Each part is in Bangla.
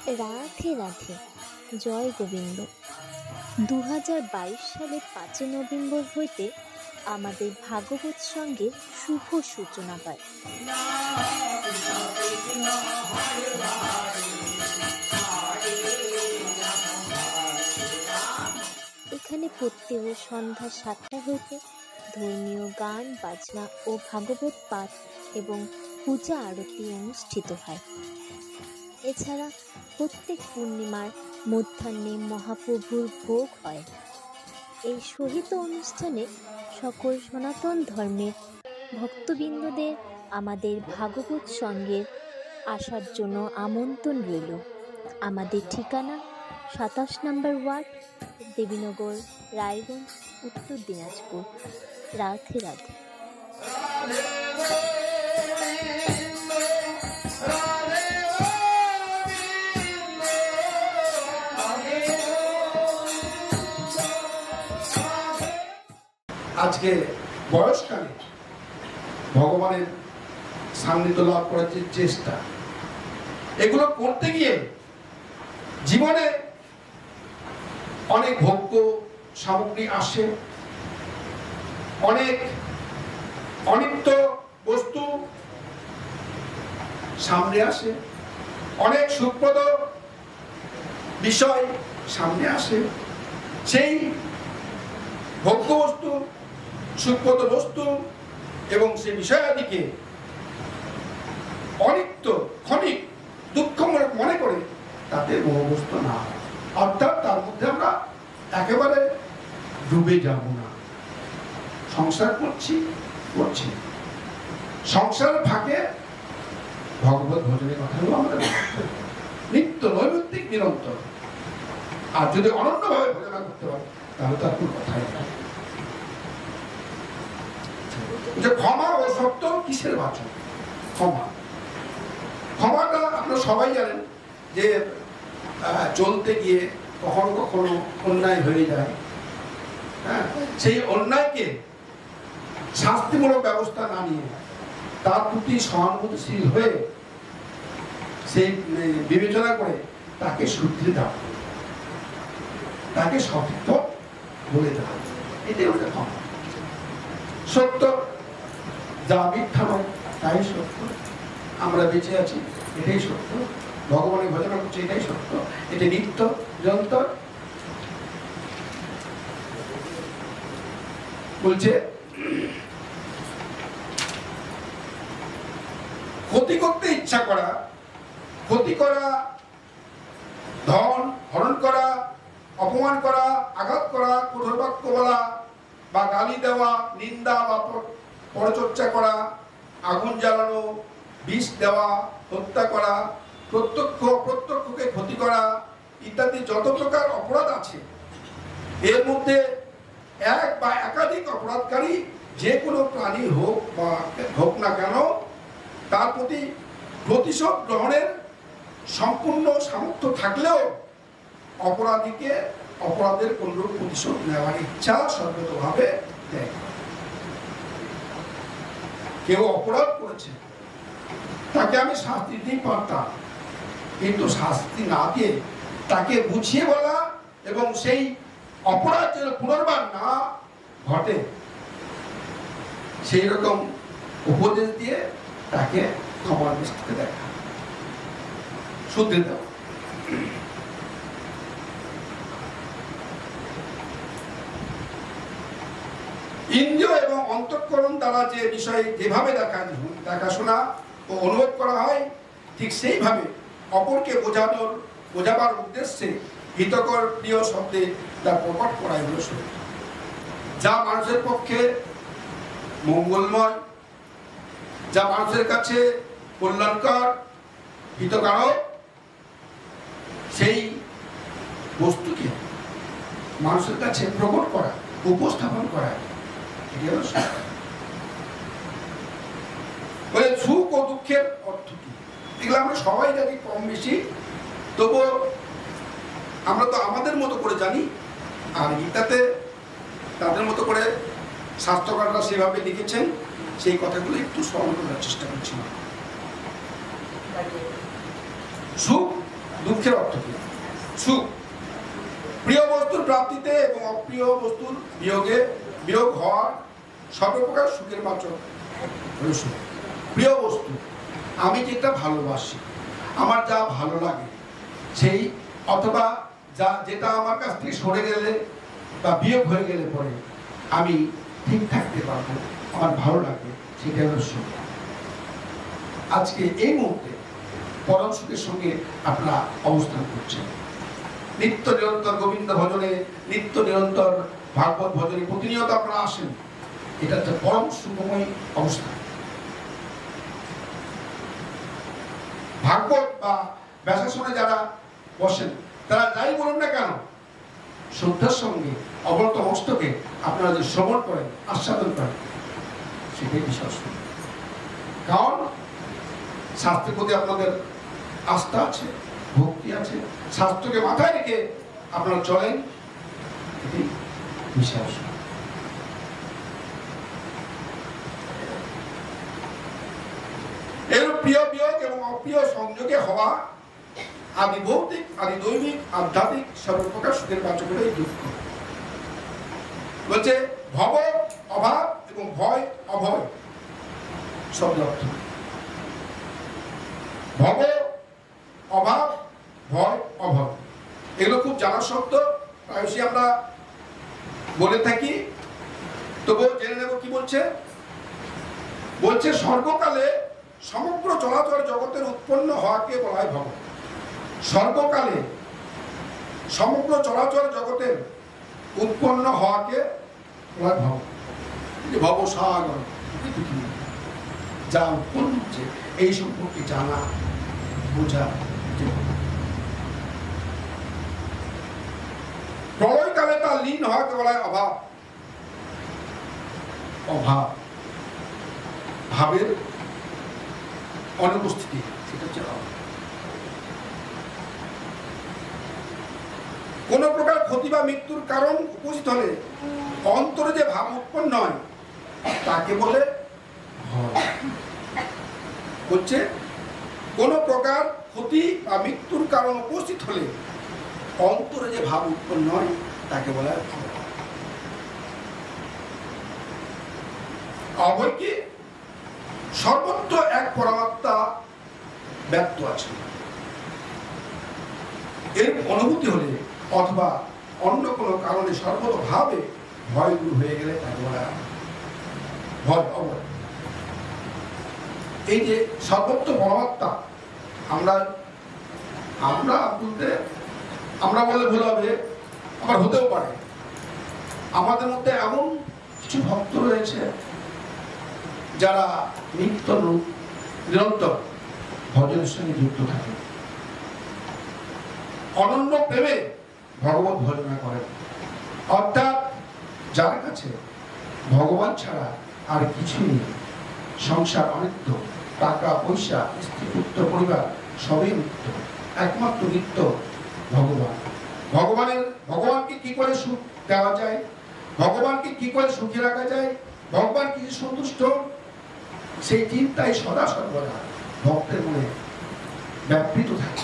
রাধে রাধে, জয় গোবিন্দ। 2022 সালের 5 নভেম্বর হইতে আমাদের ভাগবত সঙ্গের শুভ সূচনা হয়। এখানে প্রত্যেক সন্ধ্যা 7টা হইতে ধর্মীয় গান বাজনা ও ভাগবত পাঠ এবং পূজা আরতি অনুষ্ঠিত হয়। এছাড়া প্রত্যেক পূর্ণিমার মধ্যাহ্নে মহাপ্রভুর ভোগ হয়। এই সহিত অনুষ্ঠানে সকল সনাতন ধর্মের ভক্তবৃন্দদের আমাদের ভাগবত সঙ্গে আসার জন্য আমন্ত্রণ রইল। আমাদের ঠিকানা 27 নম্বর ওয়ার্ড, দেবীনগর, রায়গঞ্জ, উত্তর দিনাজপুর। রাধে রাধে। আজকে বয়সকালে ভগবানের সান্নিধ্য লাভ করার যে চেষ্টা, এগুলো করতে গিয়ে জীবনে অনেক ভোগ্য সামগ্রী আসে, অনেক অনিত্য বস্তু সামনে আসে, অনেক সুখপ্রদ বিষয় সামনে আসে। সেই ভোগ্য বস্তু, সুখপ্রদ বস্তু এবং সেই বিষয়াদিকে অনিত্য, ক্ষণিক, দুঃখমূলক মনে করে তাতে মোহগ্রস্ত না হয়, অর্থাৎ তার মধ্যে আমরা একেবারে ডুবে যাব না। সংসার করছি, সংসার ফাঁকে ভগবত ভজনের কথাগুলো আমাদের নিত্য নৈমিত্তিক নিরন্তর। আর যদি অনন্যভাবে ভজনা করতে পারে তাহলে তার কোনো কথাই নাই। যে ক্ষমা ও সত্য কিসের বাচক? ক্ষমাটা আপনারা সবাই জানেন যে চলতে গিয়ে কখনো কখনো অন্যায় হয়ে যায়। হ্যাঁ, সেই অন্যায়কে শাস্তিমূলক ব্যবস্থা না নিয়ে তার প্রতি সহানুভূতিশীল হয়ে সেই বিবেচনা করে তাকে শুধরে দেওয়া, তাকে সঠিক পথ বলে দেওয়া, এটাই হচ্ছে ক্ষমা। সত্য, যা মিথ্যা নয় তাই সত্য। আমরা বেঁচে আছি, এটাই সত্য। ভগবানের ভজনা করছে, এটাই সত্য। এটা নিত্য নিরন্তর। বলছে ক্ষতি করতে ইচ্ছা করা, ক্ষতি করা, ধন হরণ করা, অপমান করা, আঘাত করা, কঠোর বাক্য বলা বা গালি দেওয়া, নিন্দা বা পরচর্চা করা, আগুন জ্বালানো, বিষ দেওয়া, হত্যা করা, প্রত্যক্ষ অপ্রত্যক্ষকে ক্ষতি করা ইত্যাদি যত প্রকার অপরাধ আছে, এর মধ্যে এক বা একাধিক অপরাধকারী যে কোনো প্রাণী হোক না কেন, তার প্রতি প্রতিশোধ গ্রহণের সম্পূর্ণ সামর্থ্য থাকলেও অপরাধীকে অপরাধের কোনরূপ প্রতিশোধ নেওয়ার ইচ্ছা সর্বতভাবে দেয়। কেউ অপরাধ করেছে, তাকে আমি শাস্তি দিতেই পারতাম, কিন্তু শাস্তি না দিয়ে তাকে বুঝিয়ে বলা এবং সেই অপরাধ যেন পুনর্বার না ঘটে সেই রকম উপদেশ দিয়ে তাকে ক্ষমার দৃষ্টিতে দেখা, শুধরে দেওয়া। ইন্দ্রিয় এবং অন্তঃকরণ দ্বারা যে বিষয় যেভাবে দেখাশোনা ও অনুভব করা হয়, ঠিক সেইভাবে অপরকে বোঝাবার উদ্দেশ্যে হিতকর প্রিয় শব্দে তা প্রকট করাই হল সত্য। যা মানুষের পক্ষে মঙ্গলময়, যা মানুষের কাছে কল্যাণকর, হিতকারক, সেই বস্তুকে মানুষের কাছে প্রকট করা, উপস্থাপন করা, সুখ ও দুঃখের অর্থ কি এগুলো আমরা সবাই জানি কম বেশি, তবু আমরা তো আমাদের মতো করে জানি। আর গীতাতে তাদের মতো করে শাস্ত্রকাররা সেভাবে লিখেছেন, সেই কথাগুলো একটু স্মরণ করার চেষ্টা করছিলাম। সুখ দুঃখের অর্থ কি? সুখ। প্রিয় বস্তুর প্রাপ্তিতে এবং অপ্রিয় বস্তুর বিয়োগ হওয়ার সর্বপ্রকার সুখের মাত্র হল সুখ। প্রিয় বস্তু, আমি যেটা ভালোবাসি, আমার যা ভালো লাগে সেই, অথবা যেটা আমার কাছ থেকে সরে গেলে বা বিয়োগ হয়ে গেলে পরে আমি ঠিক থাকতে পারবো, আমার ভালো লাগে, সেটা হলো সুখ। আজকে এই মুহূর্তে পরম সুখের সঙ্গে আপনারা অবস্থান করছেন। নিত্য নিরন্তর গোবিন্দ ভজনে, নিত্য নিরন্তর ভাগবত ভজনে প্রতিনিয়ত আপনারা আসেন। এটা একটা পরম সুখময় অবস্থা। ভাগবত বা ব্যাসাসনে যারা বসেন, তারা যাই বলুন না কেন, শ্রদ্ধার সঙ্গে অবনত মস্তকে আপনারা যে শ্রবণ করেন, আস্বাদন করেন, সেটাই বিশাল সুখ। কারণ শাস্ত্রের প্রতি আপনাদের আস্থা আছে, ভক্তি আছে, শাস্ত্রকে মাথায় রেখে আপনারা চলেন, এটি বিশাল সুখ। এর প্রিয় বিয়োগ এবং অপ্রিয় সংযোগে হওয়া আদি ভৌতিক, আদি দৈবিক, আধ্যাত্মিক সর্বপ্রকার সুখের বাচক হলো এই দুঃখ। বলছে ভব অভাব এবং ভয় অভয় শব্দ অর্থ। ভব অভাব, ভয় অভয়, এগুলো খুব জানার শব্দ, প্রায়শই আমরা বলে থাকি। তবু জেনে নেব কি বলছে। বলছে সর্বকালে সমগ্র চলাচল জগতের উৎপন্ন হওয়াকে বলা হয় ভব। সর্বকালে সমগ্র চলাচল জগতের উৎপন্ন হওয়াকে বলা হয় ভব। ভব সাগর, যা উৎপন্ন হচ্ছে এই সম্পর্কে জানা বোঝা। প্রলয়কালে তার লীন হওয়াকে বলা হয় অভাব। অভাব, ভাবের অনুপস্থিতি, সেটা হচ্ছে অভাব। কোন প্রকার ক্ষতি বা মৃত্যুর কারণ উপস্থিত হলে অন্তরে যে ভাব উৎপন্ন হয় তাকে বলে ভয়। হচ্ছে কোন প্রকার ক্ষতি বা মৃত্যুর কারণ উপস্থিত হলে অন্তরে যে ভাব উৎপন্ন হয় তাকে বলা হয় ভয়। অভয় কি? সর্বত্র এক পরমাত্মা ব্যক্ত আছে, এর অনুভূতি হলে অথবা অন্য কোনো কারণে সর্বতভাবে ভয় দূর হয়ে গেলে তাকে বলা ভয় অভয়। এই যে সর্বত্র পরমাত্মা, আমরা বলতে আমরা বললে ভুল হবে, আবার হতেও পারে। আমাদের মধ্যে এমন কিছু ভক্ত রয়েছে যারা নিত্য নিরন্তর ভজনের সঙ্গে যুক্ত থাকে, অনন্য প্রেমে ভগবত ভজনা করেন। অর্থাৎ যার কাছে ভগবান ছাড়া আর কিছুই নেই, সংসার অনিত্য, টাকা পয়সা, স্ত্রী পুত্র পরিবার সবই নিত্য, একমাত্র নিত্য ভগবান। ভগবানকে কি করে সুখ দেওয়া যায়, ভগবানকে কি করে সুখী রাখা যায়, ভগবান কি সন্তুষ্ট, সেই চিন্তাই সদা সর্বদা ভক্তের মনে ব্যাপৃত থাকে।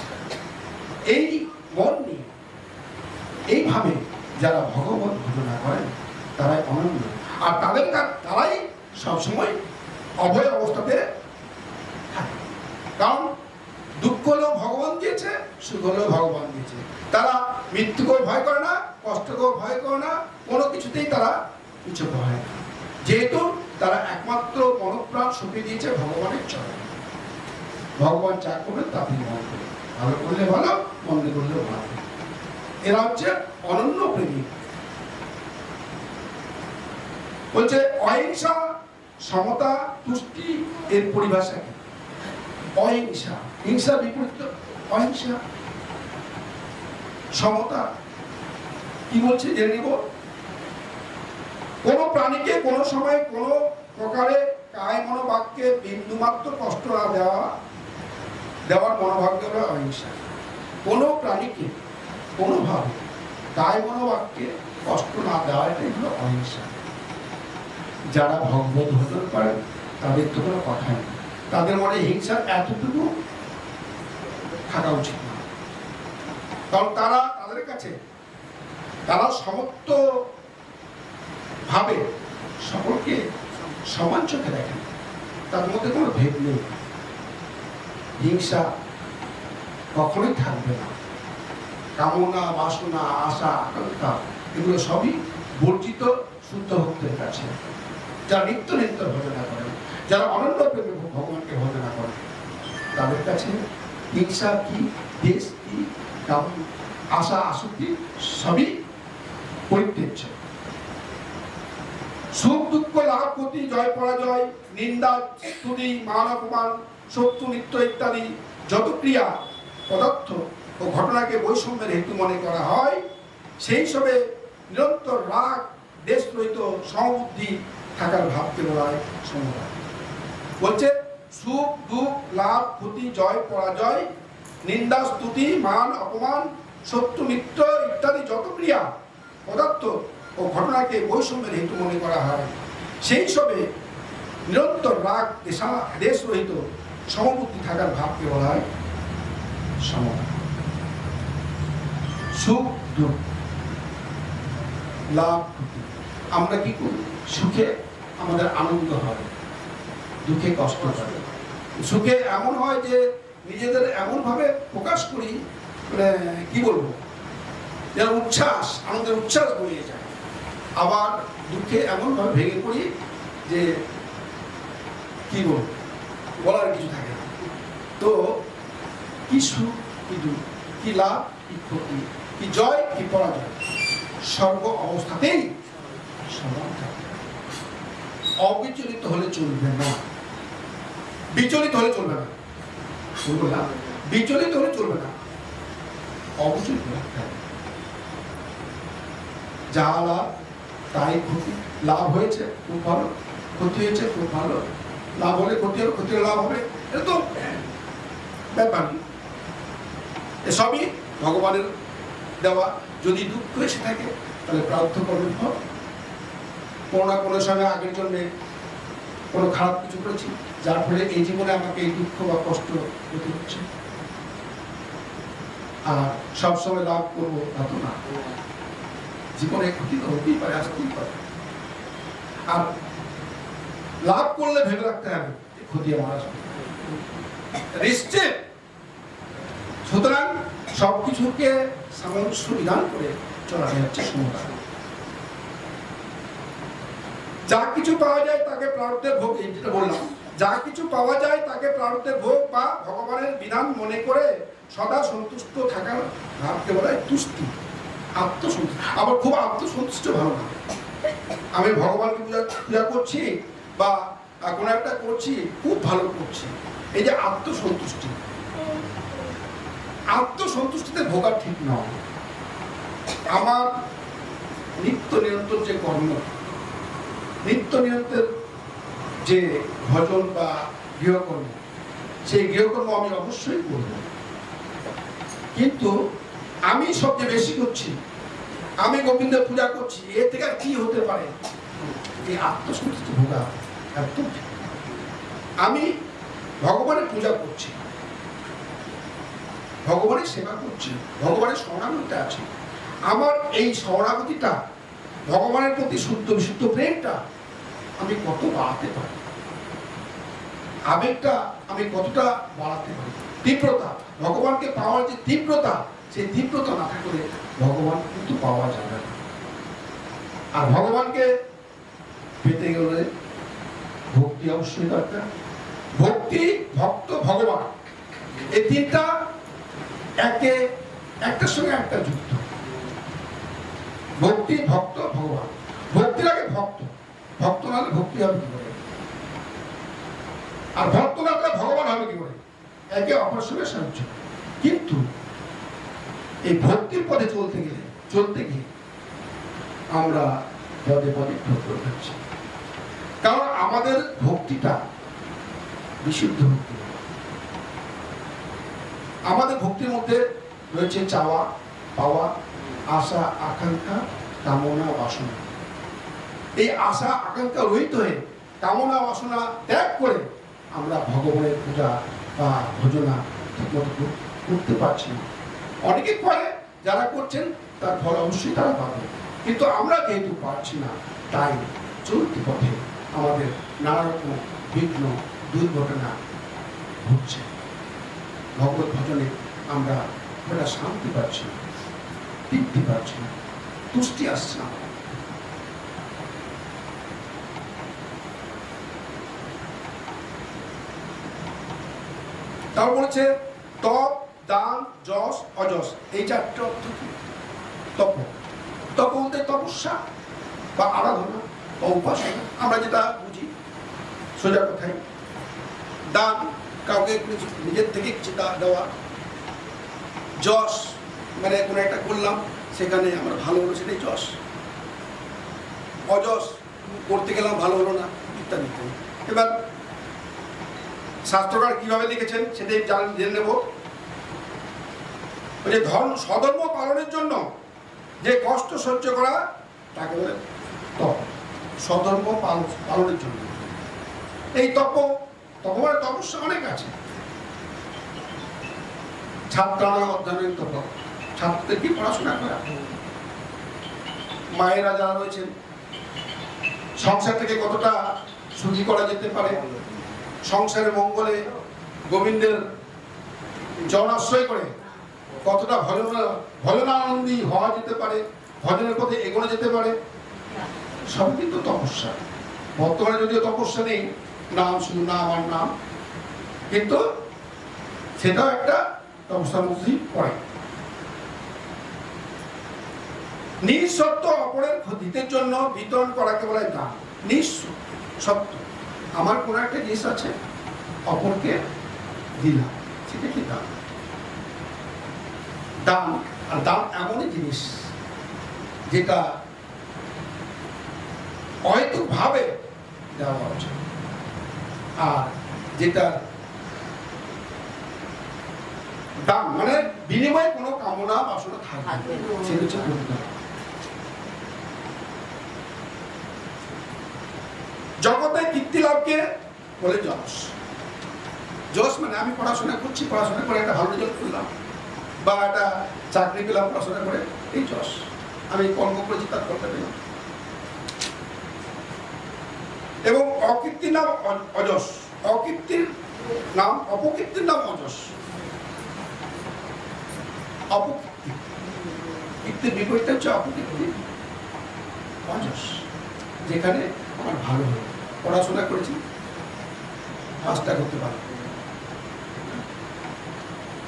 এই মন নিয়ে এইভাবে যারা ভগবত ভজনা করেন তারাই অনন্য, আর তারাই সবসময় অভয় অবস্থাতে থাকে। কারণ দুঃখ হলেও ভগবান দিয়েছে, সুখ হলেও ভগবান দিয়েছে। তারা মৃত্যুকেও ভয় করে না, কষ্টকেও ভয় করে না, কোনো কিছুতেই তারা কিছু ভয় না, যেহেতু তারা একমাত্র মনপ্রাণ সুখে দিয়েছে ভগবানের চরণে। ভগবান যা করবেন তা তিনি মন করবেন, ভালো করলে ভালো, মন্দ করলে ভালো। এরা হচ্ছে অনন্য প্রেমী। বলছে অহিংসা, সমতা, তুষ্টি, এর পরিভাষা কি? অহিংসা, হিংসা বিপরীত অহিংসা। সমতা কি বলছে জেনে নিব। কোন প্রাণীকে কোন সময় কোন প্রকারে কায় মনোবাক্যে বিন্দুমাত্র কষ্ট না দেওয়ার মনোভাগ্য হলো অহিংসা। কোন প্রাণীকে কোনোভাবে কায় মনোবাক্যে কষ্ট না দেওয়া, এটাই হলো অহিংসা। যারা ভগবত ভজন করেন তাদের তো কোনো কথা নেই, তাদের মনে হিংসার এতটুকু থাকা উচিত না। কারণ তাদের কাছে তারা সমস্ত ভাবে সকলকে সমান চোখে দেখেন, তার মধ্যে কোনো ভেদ নেই, হিংসা কখনোই থাকবে না, কামনা বাসনা আশা আকাঙ্ক্ষা এগুলো সবই বর্জিত শুদ্ধ ভক্তের কাছে, যারা নিত্য নিত্য ভজনা করেন, যারা অনন্য প্রেমে ভগবানকে ভজনা করেন, তাদের কাছে হিংসা কি, দেশ কি, আশা আসক্তি সবই পরিত্যাজ্য। সুখ দুঃখ লাভ ক্ষতি জয় পরাজয় নিন্দা স্তুতি মান অপমান শত্রু নিত্য ইত্যাদি যত ক্রিয়া পদার্থ ও ঘটনাকে বৈষম্যের হেতু মনে করা হয়, সেই সবে নিরন্তর রাগ দেশ রহিত সমবুদ্ধি থাকার ভাবকে বলা হয় সমবায়। বলছে সুখ দুঃখ লাভ ক্ষতি জয় পরাজয় নিন্দা স্তুতি মান অপমান শত্রু মিত্র ইত্যাদি যত ক্রিয়া পদার্থ ও ঘটনাকে বৈষম্যের হেতু মনে করা হয়, সেই সবে নিরন্তর রাগ দেশ রহিত সমবুদ্ধি থাকার ভাবকে বলা হয় সমবায়। সুখ দুঃখ লাভ ক্ষতি, আমরা কি করি? সুখে আমাদের আনন্দ হয়, দুঃখে কষ্ট হয়। সুখে এমন হয় যে নিজেদের এমন ভাবে প্রকাশ করি, মানে কি বলবো, যেন উচ্ছ্বাস, আনন্দের উচ্ছ্বাস বয়ে যায়। আবার দুঃখে এমন ভাবে ভেঙে পড়ি যে কি বলবো, বলার কিছু থাকে না। তো কি সুখ কি দুঃখ, কি লাভ কি ক্ষতি, কি জয় কি পরাজয়, সর্ব অবস্থাতেই সমান থাকে। অবিচলিত হলে চলবে না, বিচলিত হলে চলবে না, বিচলিত হলে চলবে না, অবিচলিত রাখতে হবে। যা লাভ তাই ক্ষতি, লাভ হয়েছে খুব ভালো, ক্ষতি হয়েছে খুব ভালো, লাভ হলে ক্ষতি হলে ক্ষতি হলে লাভ হবে, এটা তো ব্যাপার। এসবই ভগবানের দেওয়া। যদি দুঃখ এসে থাকে তাহলে প্রার্থ কর্মের ফল। কোনো না কোনো সময় আগের জন্য কোনো খারাপ কিছু করেছি, যার ফলে এই জীবনে আমাকে এই দুঃখ বা কষ্ট হতে হচ্ছে। আর সবসময় লাভ করবো তা তো না, জীবনে ক্ষতি তো হতেই পারে, আসতেই পারে। আর লাভ করলে ভেবে রাখতে হবে ক্ষতি আমার আসবে নিশ্চিত। সুতরাং সবকিছুকে সামঞ্জস্য বিধান করে চলা যাচ্ছে সময়। যা কিছু পাওয়া যায় তাকে প্রারব্ধের ভোগ, যেটা বললাম, যা কিছু পাওয়া যায় তাকে প্রারব্ধের ভোগ বা ভগবানের বিধান মনে করে সদা সন্তুষ্ট থাকার ভাবকে বলা হয় তুষ্টি, আত্মসন্তুষ্ট। আবার খুব আত্মসন্তুষ্ট ভালো না, আমি ভগবানকে পূজা করছি বা কোনো একটা করছি, খুব ভালো করছি, এই যে আত্মসন্তুষ্টি, আত্মসন্তুষ্টিতে ভোগা ঠিক নয়। আমার নিত্য নিরন্তর যে কর্ম, নিত্য নিরন্তর যে ভজন বা গৃহকর্ম, সেই গৃহকর্ম আমি অবশ্যই করব, কিন্তু আমি সবচেয়ে বেশি করছি, আমি গোবিন্দের পূজা করছি, এর থেকে আর কি হতে পারে? এই আত্মসন্তুষ্টি ভোগা একদম। আমি ভগবানের পূজা করছি, ভগবানের সেবা করছি, ভগবানের শরণাগতিতে আছি, আমার এই শরণাগতিটা ভগবানের প্রতি শুদ্ধ বিশুদ্ধ প্রেমটা আমি কত বাড়াতে পারি, আবেগটা আমি কতটা বাড়াতে পারি, তীব্রতা, ভগবানকে পাওয়ার যে তীব্রতা, সেই তীব্রতা না থাকলে ভগবান কিন্তু পাওয়া যাবে না। আর ভগবানকে পেতে গেলে ভক্তি অবশ্যই দরকার। ভক্তি, ভক্ত, ভগবান, এই তিনটা একটার সঙ্গে একটা যুক্ত। ভক্তি, ভক্ত, ভগবান। ভক্তির আগে ভক্ত, ভক্ত না হলে ভক্তি হবে কি করে? আর ভক্ত না হলে ভগবান হবে কি করে? একে অপরের সঙ্গে সাহায্য। কিন্তু এই ভক্তির পথে চলতে গিয়ে আমরা পদে পদে ঠোকর খাচ্ছি। কারণ আমাদের ভক্তিটা বিশুদ্ধ ভক্তি। আমাদের ভক্তির মধ্যে রয়েছে চাওয়া পাওয়া, আশা আকাঙ্ক্ষা, কামনা বাসনা। এই আশা আকাঙ্ক্ষা রহিত হয়ে কামনা বাসনা ত্যাগ করে আমরা ভগবানের পূজা বা ভজনা ঠিকমতো করতে পারছি না। অনেকে করে যারা করছেন তার ফল অবশ্যই তারা পাবে। কিন্তু আমরা যেহেতু পারছি না, তাই চলতি পথে আমাদের নানা রকম বিঘ্ন দুর্ঘটনা ঘটছে। ভগবত ভজনে আমরা ওটা শান্তি পাচ্ছি না, তৃপ্তি পাচ্ছি না, তুষ্টি আসছে না। তারপর বলছে তপ, দান, যশ, অযশ, এই চারটে অর্থ কি? তপ, তপ বলতে তপস্যা বা আরাধনা বা উপাসনা, আমরা যেটা বুঝি সোজা কথায়। দান, কাউকে নিজের থেকে কিছু দেওয়া। যশ মানে কোনো একটা করলাম, সেখানে আমার ভালো হলো, সেটাই যশ। অযশ, করতে গেলাম ভালো হলো না, ইত্যাদি। এবার শাস্ত্রকার কিভাবে লিখেছেন সেটাই জেনে নেব। যে স্বধর্ম পালনের জন্য যে কষ্ট সহ্য করা তাকে বলে তপ। স্বধর্ম পালনের জন্য এই তপ মানে তপস্যা অনেক আছে। ছাত্রালয় অধ্যয়নের তপ, ছাত্রদের কি পড়াশোনা করা। মায়েরা যারা রয়েছেন, সংসার থেকে কতটা সুখী করা যেতে পারে, সংসারের মঙ্গলে গোবিন্দের জনাশ্রয় করে কতটা ভজনানন্দী হওয়া যেতে পারে, ভজনের পথে এগোনো যেতে পারে, সব কিন্তু তপস্যা। বর্তমানে যদিও তপস্যা নেই, নাম শুধু নাম আর নাম, কিন্তু সেটাও একটা তপস্যার মধ্যেই পড়ে। নিঃসত্ব অপরের ক্ষতির জন্য বিতরণ করাকে বলে দান। নিঃসত্ব, আমার কোন একটা জিনিস আছে, অপরকে দিলাম, সেটা কি দান। দান, আর দান এমনই জিনিস যেটা অহেতুক ভাবে দেওয়া উচিত, আর যেটা দান মানে বিনিময়ে কোনো কামনা বাসনা থাকবে, সেটা হচ্ছে প্রতিদান। জগতে কীর্তি লাভকে বলে যশ। যশ মানে আমি পড়াশোনা করছি, পড়াশোনা করে একটা ভালো রেজাল্ট করলাম, বা একটা চাকরি পেলাম পড়াশোনা করে, এই যশ। আমি কর্ম করেছি তার ফলটা পেলাম। এবং অকীর্তির নাম অযশ, অকীর্তির নাম, অপকীর্তির নাম অযশ। অপকীর্তি, কীর্তির বিপরীতটা হচ্ছে অপকীর্তি, অযশ। যেখানে আমার ভালো হলো, পড়াশোনা করেছি, পাঁচটা করতে পারবো,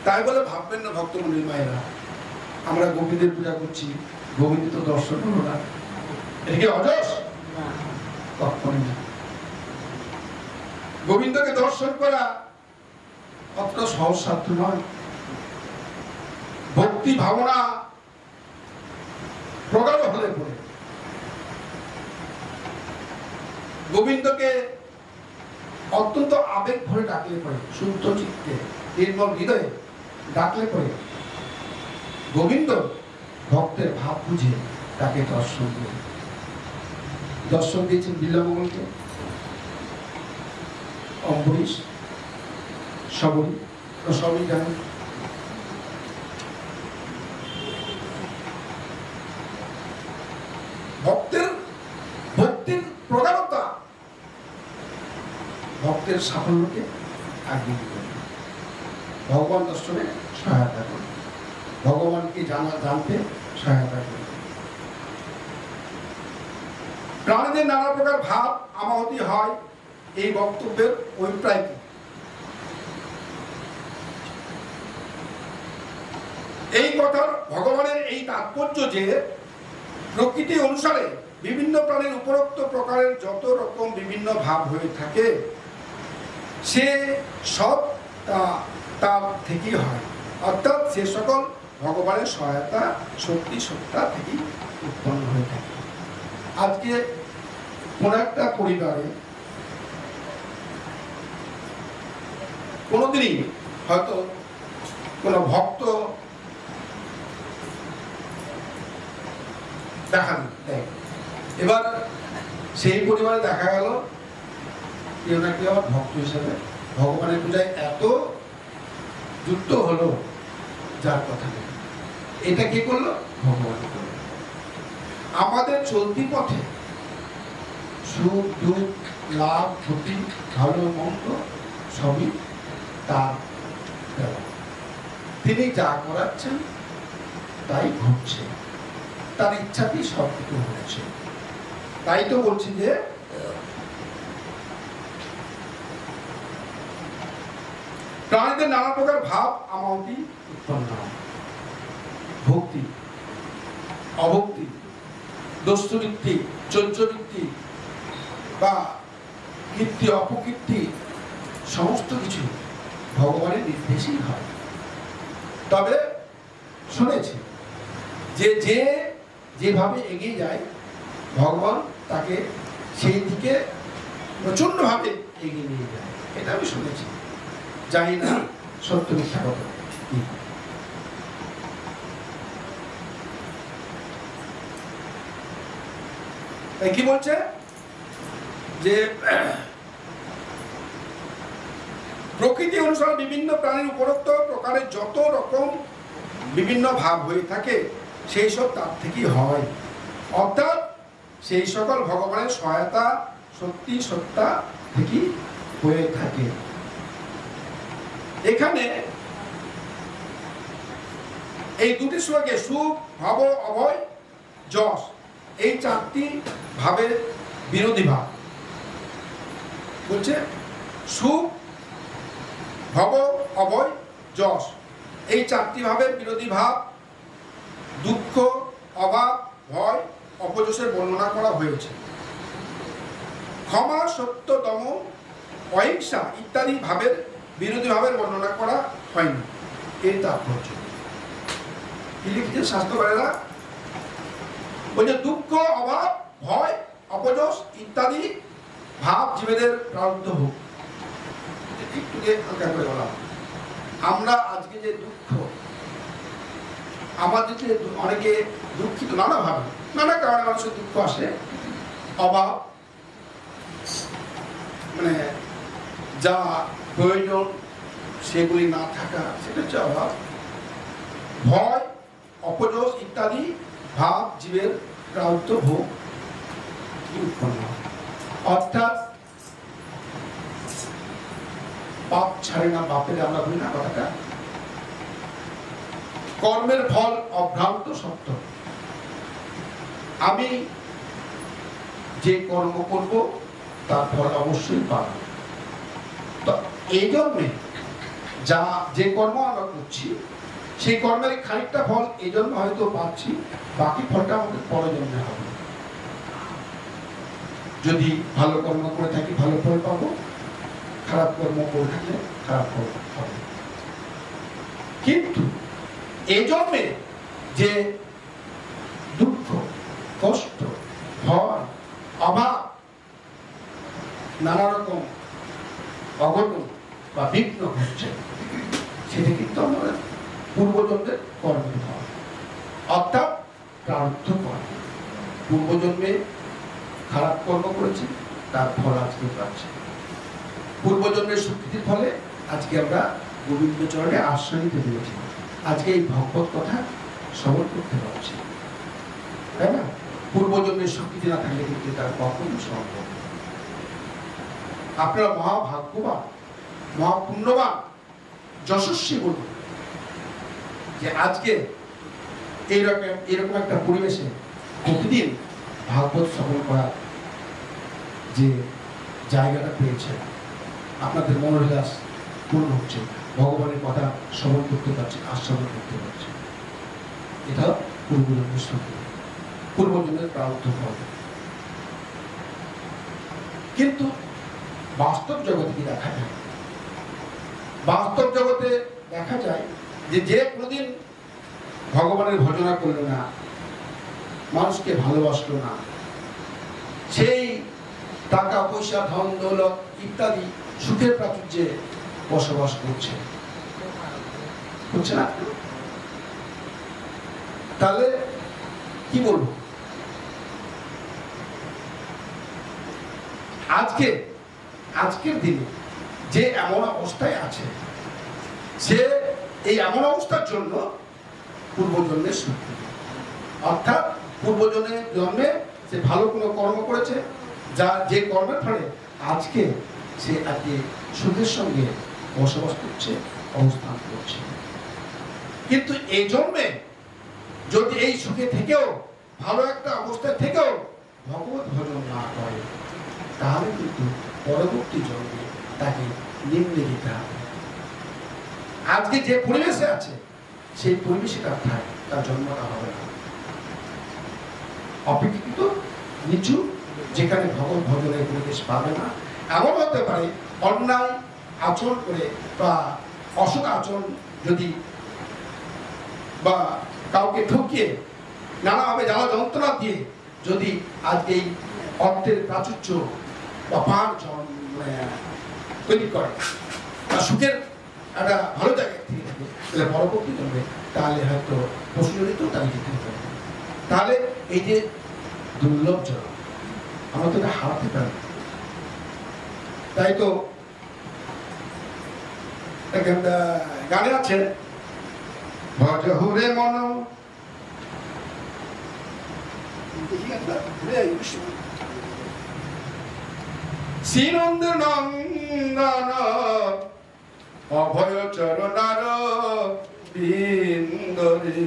তাই বলে ভাববেন না ভক্তমন্ডলী মায়েরা আমরা গোপীদের পূজা করছি, গোবিন্দ তো দর্শন হলো না, এটা কি অযশ? কখনই না। গোবিন্দকে দর্শন করা অতটা সহজ সাধ্য নয়। ভক্তি ভাবনা প্রগাঢ় হলে পড়ে গোবিন্দকে অত্যন্ত আবেগ ভরে ডাকলে পড়ে, শুদ্ধ চিত্তে নির্মল হৃদয়ে ডাকলে পড়ে গোবিন্দ ভক্তের ভাব বুঝে তাকে দর্শন দেয়। দর্শন দিয়েছেন বিল্বমঙ্গলকে, অম্বরীশ, শবরী, সবই জানেন। ভক্তির প্রগাঢ়তা ভক্তের সাফল্যকে আগিয়ে দিবে, ভগবান দর্শনে সহায়তা করে, ভগবানকে জানতে সহায়তা করে। প্রাণীদের নানা প্রকার ভাব আমাহতি হয়, এই বক্তব্যের অভিপ্রায় কি? এই কথার ভগবানের এই তাৎপর্য যে প্রকৃতি অনুসারে বিভিন্ন প্রাণীর উপরোক্ত প্রকারের যত রকম বিভিন্ন ভাব হয়ে থাকে, সে সব তার থেকেই হয়, অর্থাৎ সে সকল ভগবানের সহায়তা শক্তি সত্তা থেকেই উৎপন্ন হয়ে থাকে। আজকে কোন একটা পরিবারে কোনোদিনই হয়তো কোনো ভক্ত দেখা দেয়, এবার সেই পরিবারে দেখা গেল কেউ না কেউ আবার ভক্ত হিসেবে ভগবানের পূজায় এত যুক্ত হলো যার কথা নেই। এটা কে করলো? ভগবান করলো। আমাদের চলতি পথে সুখ দুঃখ লাভ ক্ষতি ভালো মন্দ সবই তার দেওয়া। তিনি যা করাচ্ছেন তাই ঘটছে, তার ইচ্ছাতেই সব কিছু হচ্ছে। তাই তো বলছি যে প্রাণীদের নানা প্রকার ভাব আমাউটি উৎপন্ন হয়। ভক্তি, অভক্তি, দোষবৃত্তি, চর্যবৃত্তি বা কীর্তি অপকীর্তি সমস্ত কিছু ভগবানের নির্দেশই হয়। তবে শুনেছি যে যে যেভাবে এগিয়ে যায় ভগবান তাকে সেই দিকে প্রচন্ডভাবে এগিয়ে নিয়ে যায়, এটা আমি শুনেছি। জানি না সত্য মিথ্যা কথা। কি বলছে যে প্রকৃতি অনুসারে বিভিন্ন প্রাণীর উপরোক্ত প্রকারের যত রকম বিভিন্ন ভাব হয়ে থাকে সেই সব তার থেকেই হয়, অর্থাৎ সেই সকল ভগবানের সহায়তা সত্যি সত্তা থেকেই হয়ে থাকে। এখানে এই দুটি শ্লোকে সুখ ভাব অভয় যশ এই চারটি ভাবের বিরোধী ভাব বলছে। সুখ ভব অভয় যশ এই চারটি ভাবের বিরোধী ভাব দুঃখ অভাব ভয় অপযশের বর্ণনা করা হয়েছে। ক্ষমা সত্য দম অহিংসা ইত্যাদি ভাবের বিরোধী ভাবের বর্ণনা করা হয়নি। এই তাৎপর্য কি লিখছে শাস্ত্রকারেরা? বলছে দুঃখ অভাব ভয় অপযশ ইত্যাদি ভাব জীবেদের প্রারব্ধ হোক। একটু হালকা করে বলা, আমরা আজকে যে দুঃখ, আমাদের যে অনেকে দুঃখিত নানাভাবে নানা কারণে মানুষের দুঃখ আসে, অভাব মানে যা প্রয়োজন সেগুলি না থাকা, সেটা হচ্ছে অভাব। ভয় অপযশ ইত্যাদি ভাব জীবের প্রাপ্ত ভোগ উৎপন্ন হয়। অর্থাৎ পাপ ছাড়ে না বাপের, আমরা বলি না কথাটা। কর্মের ফল অভ্রান্ত সত্য। আমি যে কর্ম করব তার ফল অবশ্যই পাব। তো এই জন্যে যা যে কর্ম আমরা করছি সেই কর্মের খানিকটা ফল এই জন্য হয়তো পাচ্ছি, বাকি ফলটা আমাদের পরজন্মে হবে। যদি ভালো কর্ম করে থাকি ভালো ফল পাবো, খারাপ কর্ম করে থাকলে খারাপ ফল হবে। কিন্তু এই জন্মে যে দুঃখ কষ্ট ভয় অভাব নানা রকম অঘটন বা বিঘ্ন হচ্ছে, সেটা কিন্তু আমাদের পূর্বজন্মের কর্মের ফল, অর্থাৎ প্রারব্ধ কর্ম। পূর্বজন্মে খারাপ কর্ম করেছি, তার ফল আজকে পাচ্ছি। পূর্বজন্মের স্বীকৃতির ফলে আজকে আমরা গোবিন্দ চরণে আশ্রয় নিতে পেরেছি, আজকে এই ভগবত কথা শ্রবণ করতে পারছি, তাই না? পূর্বজন্মের স্বীকৃতি না থাকলে কিন্তু তার কখনো সম্ভব। আপনারা মহাভাগ্যবান, মহাপুণ্যবান, যশস্বী বলুন যে আজকে এরকম একটা পরিবেশে প্রতিদিন ভাগবত শ্রবণ করার যে জায়গাটা পেয়েছে, আপনাদের মনোবিলাস পূর্ণ হচ্ছে, ভগবানের কথা শ্রবণ করতে পারছে, আস্বাদন করতে পারছে। এটা পূর্বজন্মের স্মৃতি, পূর্বজন্মের প্রারব্ধ ফল। কিন্তু বাস্তব জগতে কি দেখা যায়? বাস্তব জগতে দেখা যায় যে কোনোদিন ভগবানের ভজনা করল না, মানুষকে ভালোবাসলো না, সেই টাকা পয়সা ধন দৌলত ইত্যাদি সুখের প্রাচুর্যে বসবাস করছে, না? তাহলে কি বলবো? আজকের দিনে যে এমন অবস্থায় আছে, সে এই এমন অবস্থার জন্য পূর্বজন্মের স্বীকৃতি। অর্থাৎ জন্মে সে ভালো কোনো কর্ম করেছে, যা যে কর্মের ফলে আজকে সে আজকে সুখের সঙ্গে বসবাস করছে, অবস্থান করছে। কিন্তু এই জন্মে যদি এই সুখে থেকেও, ভালো একটা অবস্থায় থেকেও ভগবত ভজন না করে, তাহলে কিন্তু পরবর্তী জন্মে তাকে নিম্নে যেতে হবে। আজকে যে পরিবেশে আছে সেই পরিবেশে তার জন্মটা হবে না। অপেক্ষিত নিচু, যেখানে ভগবত ভজনের পরিবেশ পাবে না। এমন হতে পারে অন্যায় আচরণ করে বা অসৎ আচরণ যদি বা কাউকে ঠকিয়ে নানাভাবে জ্বালা যন্ত্রণা দিয়ে যদি আজকে এই অর্থের প্রাচুর্য বা পান তৈরি করে বা সুখের একটা ভালো জায়গা থেকে থাকে, তাহলে পরবর্তী জন্মে তাহলে হয়তো পশুজনিত তাকে যেতে হবে। তাহলে এই যে দুর্লভ জন্ম আমরা তো এটা হারাতে পারি। তাই তো গানে আছে, ভজ হুরে মন শ্রীনন্দ নন্দন অভয় চরণার বিন্দরে,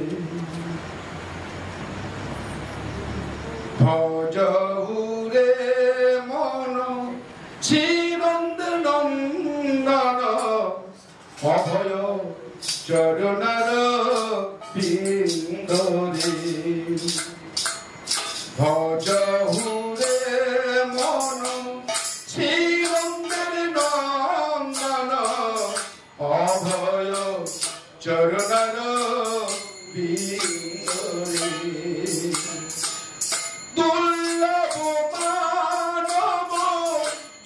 ভজ হুরে মন শ্রীনন্দ নন্দন অভয় চরণার বিন্দরে, ভজ হুরে মন শ্রীনন্দের নন্দন অভয় চরণার বিন্দরে, দুর্লভ মানব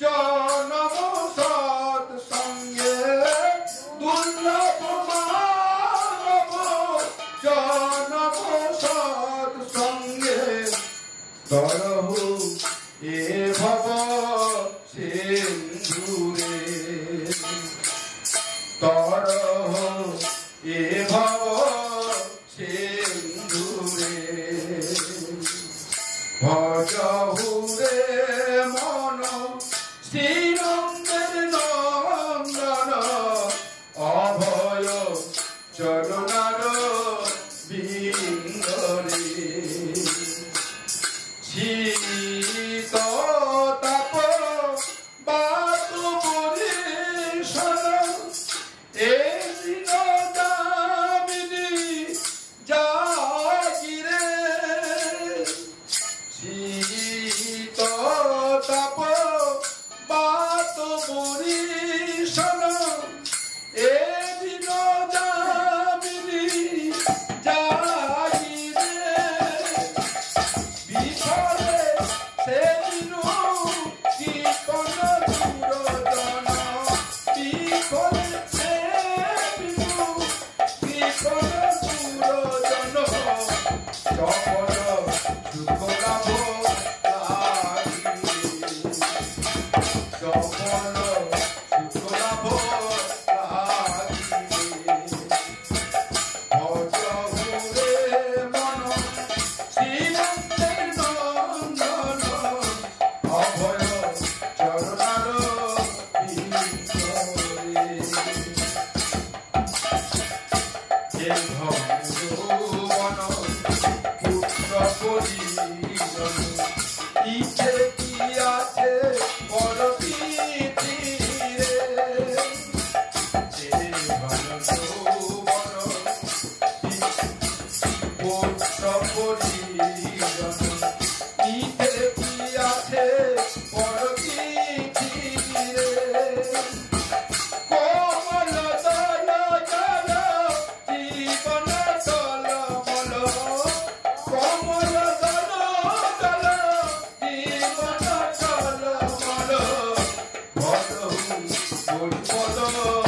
জনম সৎ সঙ্গে, দুর্লভ মানব জনম সৎ সঙ্গে, তরহু এ ভব সিন্ধুরে, তরহু এ ভব সিন্ধুরে, ভজ হুরে মন শ্রীনন্দের নন্দন অভয় চরণার বিন্দরে, শীত তাপ বাত পরিশন এ দিন দামিনী জাগিরে, শীত তাপ বাত পরিশন এ দিন দামিনী জাগিরে, বিফলে সেদিন কীর্তন দুরজন, বিফলে সেদিন কীর্তন দুরজন, চপল সুখ লাভ লাগিলে, চপল সুখ লাভ লাগিলে, ভজ হুরে মন শ্রীনন্দের নন্দন অভয় চরণার বিন্দরে, হে ভগবান পুত্র পরিজন, ইচ্ছে কি আছে বড় পৃথিবীরে, হে ভগবান পুত্র পরিজন, ইচ্ছে কি আছে বড় পৃথিবীরে, কোমল দল জল জীবন টলমল, কোমল দল জল জীবন টলমল, ভজহু পদ ভজহু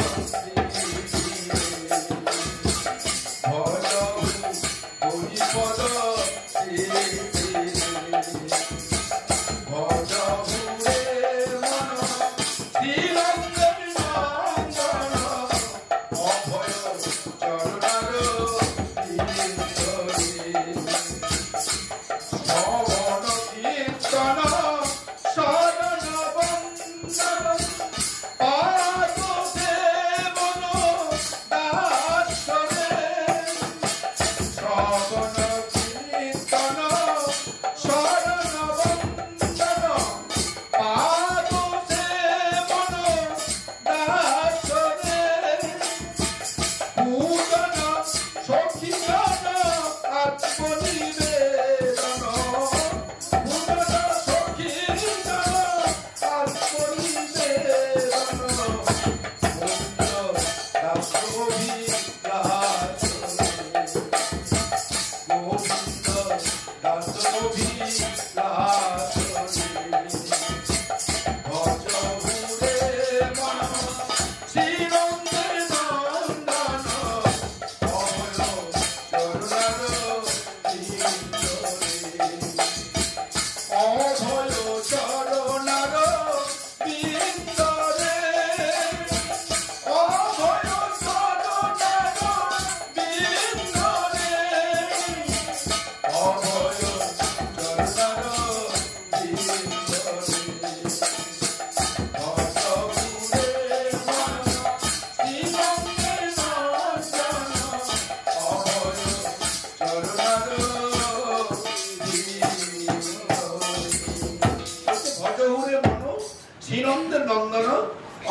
পদ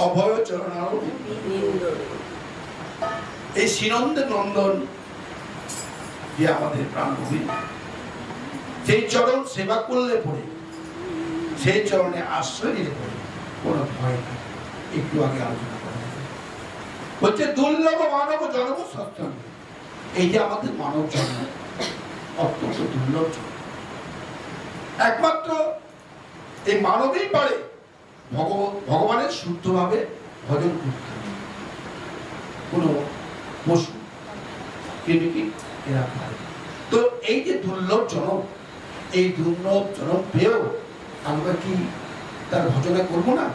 অভয় চরণারো এই শ্রীনন্দের নন্দন যে আমাদের প্রাণভূমি, সেই চরণ সেবা করলে পরে, সেই চরণে আশ্রয় নিলে পরে কোনো ভয় নেই। একটু আগে আলোচনা করা হচ্ছে দুর্লভ মানব জন্ম সৎসঙ্গ। এই যে আমাদের মানব জন্ম অত্যন্ত দুর্লভ জন্ম, একমাত্র এই মানবেই পারে ভগবানের শুদ্ধভাবে ভজন করতে। কোনো পশু কৃমিকি এরা পারে। তো এই যে দুর্লভ জনম, এই দুর্লভ জনম পেয়েও আমরা কি তার ভজনা করবো না?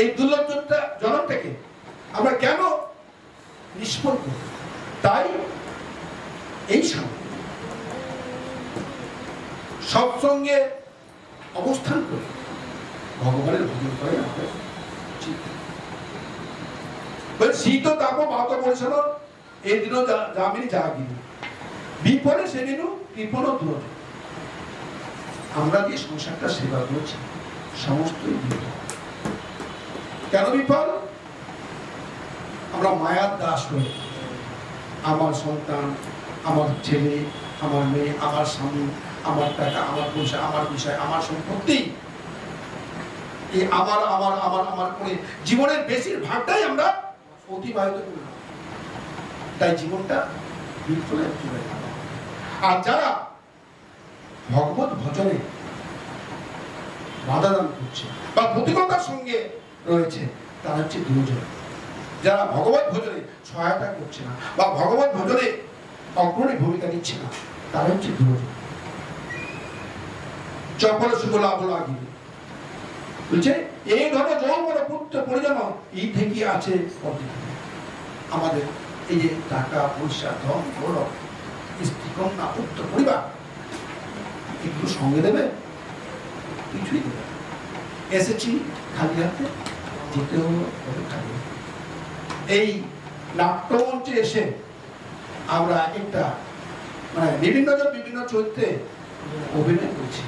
এই দুর্লভ জনমটাকে আমরা কেন নিষ্ফল করব? তাই এই সময় সৎসঙ্গে অবস্থান করে ভগবানের ভজন করে আমাদের উচিত। শীত তাপ বাত পরিচাল এই দিনও জামিনী জাগিনি বিফলে সেদিনও কৃপণ দূর। আমরা যে সংসারটা সেবা করছি সমস্তই বিফল। কেন বিফল? আমরা মায়ার দাস হয়ে আমার সন্তান, আমার ছেলে, আমার মেয়ে, আমার স্বামী, আমার টাকা, আমার পয়সা, আমার বিষয়, আমার সম্পত্তি, এই আমার আমার আমার আমার করে জীবনের বেশিরভাগটাই আমরা অতিবাহিত করি। তাই জীবনটা বিফলে চলে গেল। আর যারা ভগবত ভজনে বাধা দান করছে বা প্রতিকতার সঙ্গে রয়েছে তারা হচ্ছে দুজন। যারা ভগবত ভজনে সহায়তা করছে না বা ভগবত ভজনে অগ্রণী ভূমিকা নিচ্ছে না তারা হচ্ছে দুজন। চপল সুবলা বলা গিয়ে বলছে এই ধরনের যৌবন পুত্র পরিজন এই থেকে আছে আমাদের এই যে টাকা পয়সা ধন গৌরব স্ত্রী কন্যা পুত্র পরিবার এগুলো সঙ্গে দেবে? কিছুই দেবে। এসেছি খালি হাতে, যেতেও হবে খালি। এই নাট্যমঞ্চে এসে আমরা একটা মানে বিভিন্ন জন বিভিন্ন চরিত্রে অভিনয় করছি,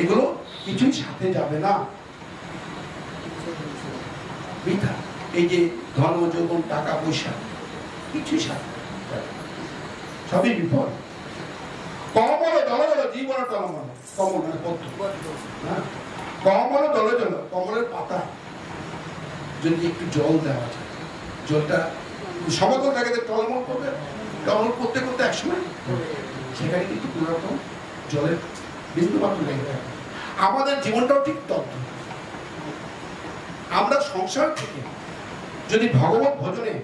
এগুলো কিছুই সাথে যাবে না, বৃথা। এই যে ধন যৌবন টাকা পয়সা কিছুই সাথে সবই বিপদ। কমল দল দল জীবন টলমল, কমল মানে পদ্ম, কমল দল জল, কমলের পাতা যদি একটু জল দেওয়া যায়, জলটা সমতল থাকে টলমল করবে, টলমল করতে করতে একসময় সেখানে কিন্তু কোন রকম জলের বিন্দু মাত্র লেগে থাকে। আমাদের জীবনটাও ঠিক তদ্রূপ। আমরা সংসার থেকে যদি ভগবত ভজনে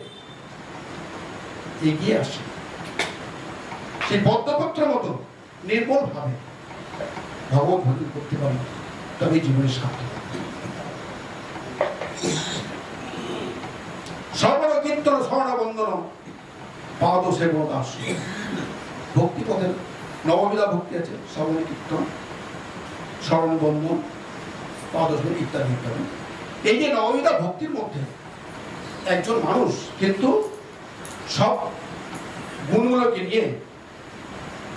এগিয়ে আসি, সেই পদ্মপত্রের মতো নির্মল ভাবে ভগবত ভজন করতে পারি, তবে জীবনের সার্থক। সর্বদা কীর্তন স্মরণ বন্দন পাদ সেবন দাস। ভক্তি পথের নববিধা ভক্তি আছে, শ্রবণ কীর্তন স্মরণ বন্দন পাদ সেবন ইত্যাদি ইত্যাদি। এই যে নববিধা ভক্তির মধ্যে একজন মানুষ কিন্তু সব গুণগুলোকে নিয়ে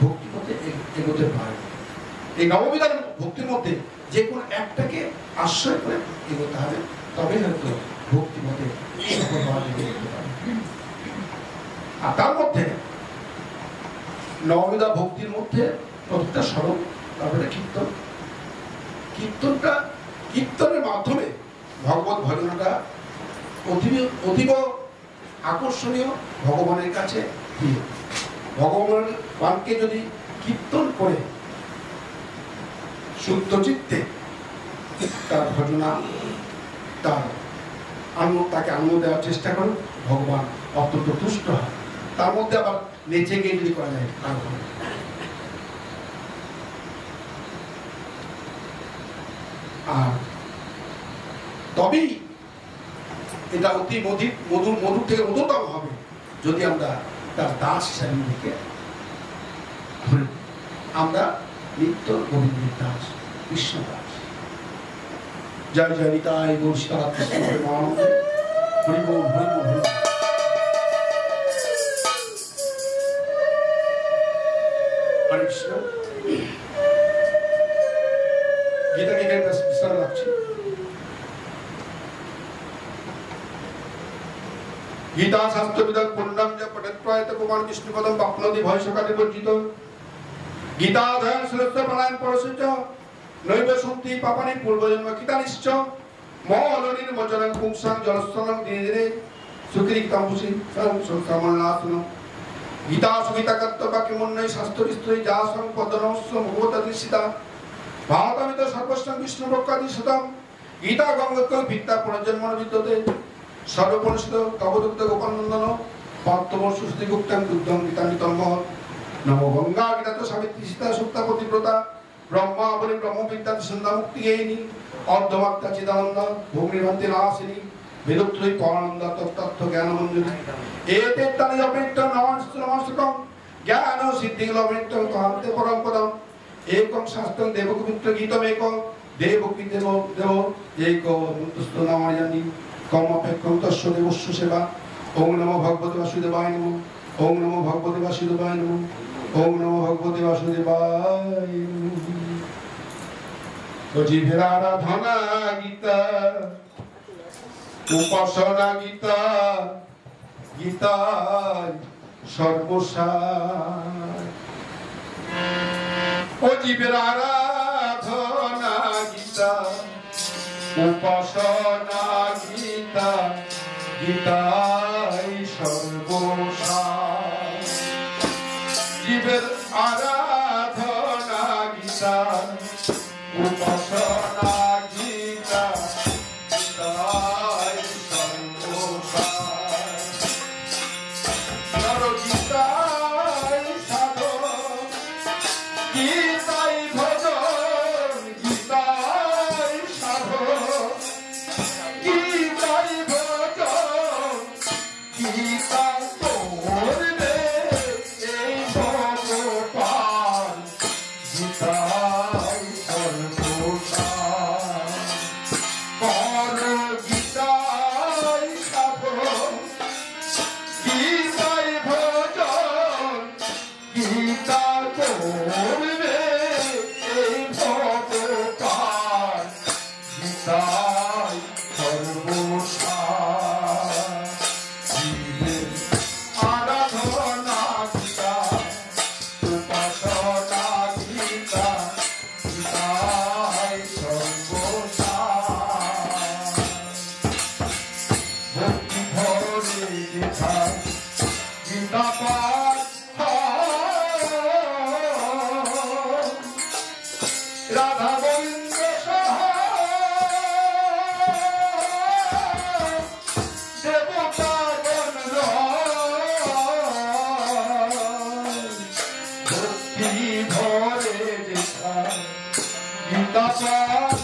ভক্তি পথে এগোতে পারে। এই নববিধার ভক্তির মধ্যে যে কোনো একটাকে আশ্রয় করে এগোতে হবে, তবে হয়তো ভক্তি পথে সফল হওয়া যেতে পারে। আর তার মধ্যে নববিধা ভক্তির মধ্যে প্রত্যেকটা স্মরণ, তারপরে কীর্তন, কীর্তনের মাধ্যমে ভগবত ভজনটা অতীব আকর্ষণীয় ভগবানের কাছে প্রিয়। ভগবানকে যদি কীর্তন করে শুদ্ধ চিত্তে তার ভজনা তাকে আনন্দ দেওয়ার চেষ্টা করো, ভগবান অত্যন্ত তুষ্ট হয়। তার মধ্যে আবার নেচে গিয়ে যদি করা যায় আর তবেই এটা অতি মধুর থেকে মধুরতম হবে যদি আমরা তার দাস হিসাবে নিজেকে ধরে। আমরা নিত্য গোবিন্দের দাস, কৃষ্ণ দাস। জয় জয় নিতাই গৌর সীতানাথ কৃষ্ণ প্রেমানন্দ। হরি বল হরি বল হরি বল। হরে কৃষ্ণ। গীতাকে বিশ্রাম গীতা শাস্ত্রবিদং পূর্ণম য পঠেত্রয়ত কুমার কৃষ্ণপদম বাপ্নতি ভয়সকালে বর্জিত গীতাধ্যায়ন শ্রেষ্ঠ প্রাণায়াম পরশুচ নৈব সন্তি পাপানি পূর্বজন্ম কীতানিশ্চ মৌলনির মোচনং পুংসাং জলস্থানং ধীরে ধীরে সুকৃতিকাম্বুসি সংসামন্নাসন গীতা সুগীতা কর্তব্য কিমন্নয় শাস্ত্র স্ত্রী যাসং পদনস্য ভগবতদৃশিতা ভারতমিত সর্বস্বং বিষ্ণু ভক্তাদি শতম গীতা গঙ্গোত্তর ভিত্তা পুনর্জন্মন বিদ্যতে সর্বপরিষদ তবদুক্ত গোপালনন্দন পার্থবর্ষু শ্রীগুপ্তং দুগ্ধং গীতামৃতম নমো গঙ্গা গীতা তো সাবিত্রী সীতা সুক্তা পতিব্রতা ব্রহ্মা বলি ব্রহ্মবিদ্যা সন্ধ্যা মুক্তি গেয়িনী অর্ধমাত্রা চিদানন্দ ভূমিভান্তি নাশিনী বেদত্রয়ী পরানন্দ তত্ত্ব জ্ঞানমঞ্জুরি এতে তানি অপেত্য নমস্কৃতম জ্ঞান সিদ্ধি লভেত্য কান্তে পরম পদম একং শাস্ত্রং দেবপবিত্র গীতমেক দেবকী দেব দেব এক মন্ত্রস্থ নামায়ানি কমপেক্ষং তস্য দেবস্য সেবা ওম নমো ভগবতে বাসুদেবায় নমঃ ওম নমো ভগবতে বাসুদেবায় নমঃ ওম নমো ভগবতে বাসুদেবায় নমঃ জিভের আরাধনা গীতা উপাসনা গীতা গীতায় সর্বসার ও জীবের আরাধনা গীতা উপাসনা গীতা গীতায় সর্বসার জীবের আরাধনা গীতা উপাসনা গীতা গীতায় সর্বসার গীতায় সাধন গীতায় ভজন গীতায় সাধন গীতায় ভজন গীতা করবে এই ভগবান গীতায় সর্বসার পর গীতায় সাধন গীতায় ভজন গীতা করবে এই ভগবান গীতায় সর্বসার জীবের আরাধনা গীতা উপাসনা গীতা গীতায় সর্বসার ভক্তি ভরে গীতা গীতা পাঠ রাধা গোবিন্দ দেবতাগণ ভক্তি ভরে গীতা গীতা পাঠ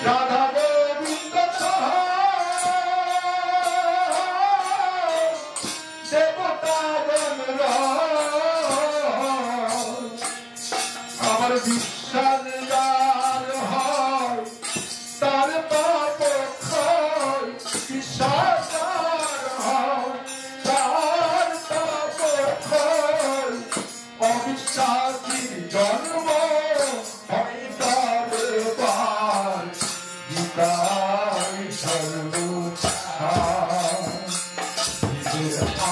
রাধা গোবিন্দ দেবতাগণ আমার বিশ্বাস যার হয় তার পাপ ক্ষয় বিশ্বাস যার হয় তার পাপ ক্ষয় অবিশ্বাসীর জন্ম হয় তার পার গীতায় সর্বসার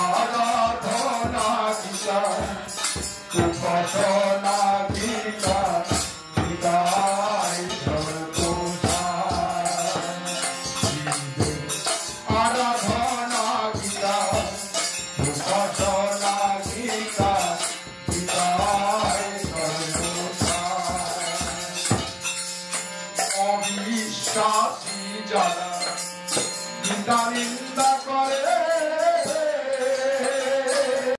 আরাধনা গীতা উপাসনা গীতা গীতায় সর্বসার আরাধনা গীতা উপাসনা গীতা গীতায় সর্বসার অবিশ্বাসী যারা গীতা নিন্দা